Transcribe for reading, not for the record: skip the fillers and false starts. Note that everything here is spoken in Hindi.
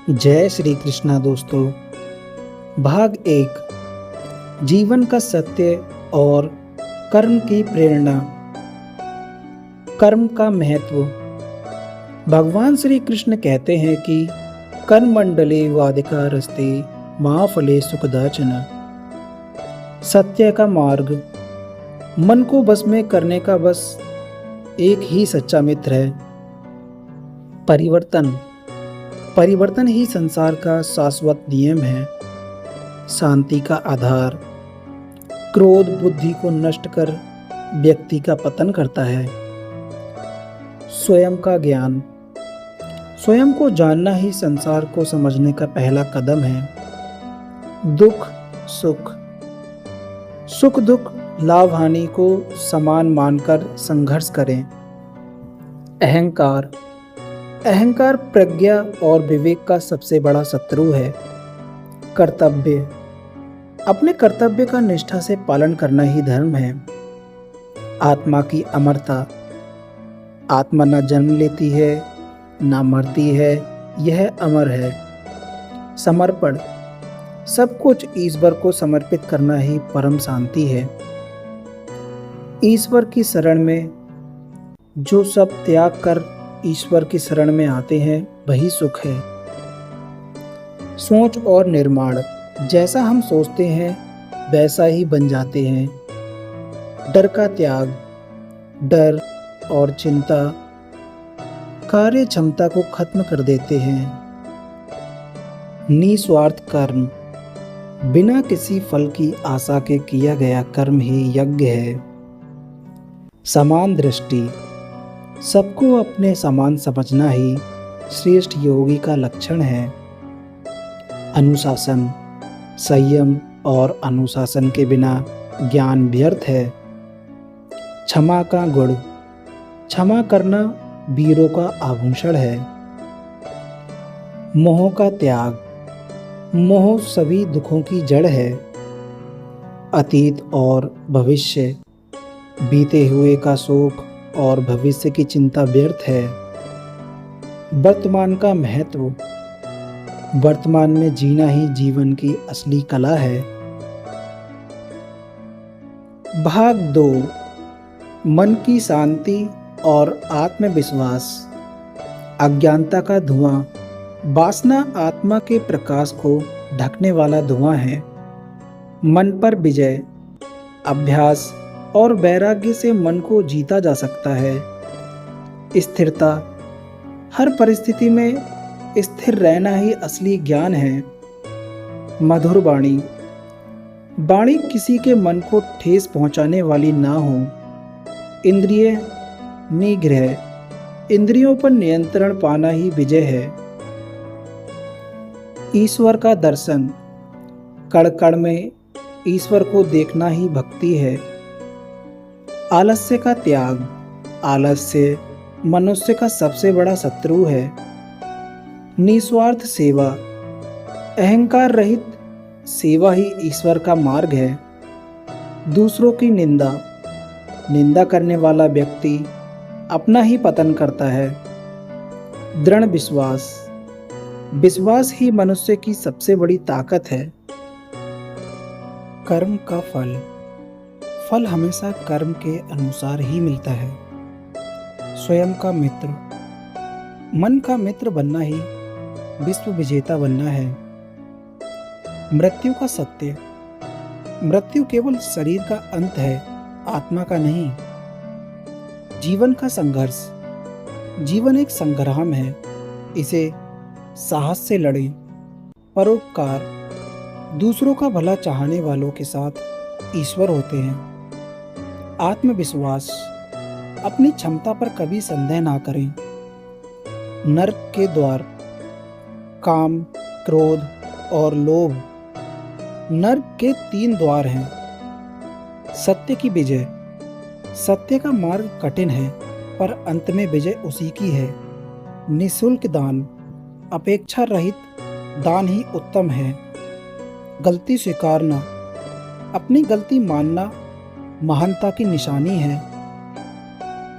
जय श्री कृष्णा दोस्तों। भाग एक, जीवन का सत्य और कर्म की प्रेरणा। कर्म का महत्व। भगवान श्री कृष्ण कहते हैं कि कर्म मंडले वादिकारस्ते माँ फले सुखदाचन। सत्य का मार्ग। मन को बस में करने का बस एक ही सच्चा मित्र है, परिवर्तन। परिवर्तन ही संसार का शाश्वत नियम है, शांति का आधार। क्रोध बुद्धि को नष्ट कर व्यक्ति का पतन करता है। स्वयं का ज्ञान। स्वयं को जानना ही संसार को समझने का पहला कदम है। दुख सुख। सुख दुख लाभ हानि को समान मानकर संघर्ष करें। अहंकार। अहंकार प्रज्ञा और विवेक का सबसे बड़ा शत्रु है। कर्तव्य। अपने कर्तव्य का निष्ठा से पालन करना ही धर्म है। आत्मा की अमरता। आत्मा न जन्म लेती है न मरती है, यह अमर है। समर्पण। सब कुछ ईश्वर को समर्पित करना ही परम शांति है। ईश्वर की शरण में जो सब त्याग कर ईश्वर की शरण में आते हैं वही सुख है। सोच और निर्माण। जैसा हम सोचते हैं वैसा ही बन जाते हैं। डर का त्याग। डर और चिंता कार्य क्षमता को खत्म कर देते हैं। निस्वार्थ कर्म। बिना किसी फल की आशा के किया गया कर्म ही यज्ञ है। समान दृष्टि। सबको अपने समान समझना ही श्रेष्ठ योगी का लक्षण है। अनुशासन। संयम और अनुशासन के बिना ज्ञान व्यर्थ है। क्षमा का गुण। क्षमा करना वीरों का आभूषण है। मोह का त्याग। मोह सभी दुखों की जड़ है। अतीत और भविष्य। बीते हुए का शोक और भविष्य की चिंता व्यर्थ है। वर्तमान का महत्व। वर्तमान में जीना ही जीवन की असली कला है। भाग 2, मन की शांति और आत्मविश्वास। अज्ञानता का धुआं। वासना आत्मा के प्रकाश को ढकने वाला धुआं है। मन पर विजय। अभ्यास और वैराग्य से मन को जीता जा सकता है। स्थिरता। हर परिस्थिति में स्थिर रहना ही असली ज्ञान है। मधुर वाणी। वाणी किसी के मन को ठेस पहुंचाने वाली ना हो। इंद्रिय निग्रह। इंद्रियों पर नियंत्रण पाना ही विजय है। ईश्वर का दर्शन। कण कण में ईश्वर को देखना ही भक्ति है। आलस्य का त्याग। आलस्य मनुष्य का सबसे बड़ा शत्रु है। निस्वार्थ सेवा। अहंकार रहित सेवा ही ईश्वर का मार्ग है। दूसरों की निंदा। निंदा करने वाला व्यक्ति अपना ही पतन करता है। दृढ़ विश्वास। विश्वास ही मनुष्य की सबसे बड़ी ताकत है। कर्म का फल। फल हमेशा कर्म के अनुसार ही मिलता है। स्वयं का मित्र। मन का मित्र बनना ही विश्व विजेता बनना है। मृत्यु का सत्य। मृत्यु केवल शरीर का अंत है, आत्मा का नहीं। जीवन का संघर्ष। जीवन एक संग्राम है, इसे साहस से लड़ें। परोपकार। दूसरों का भला चाहने वालों के साथ ईश्वर होते हैं। आत्मविश्वास। अपनी क्षमता पर कभी संदेह ना करें। नरक के द्वार। काम क्रोध और लोभ नरक के 3 द्वार हैं। सत्य की विजय। सत्य का मार्ग कठिन है पर अंत में विजय उसी की है। निःशुल्क दान। अपेक्षा रहित दान ही उत्तम है। गलती स्वीकारना। अपनी गलती मानना महानता की निशानी है।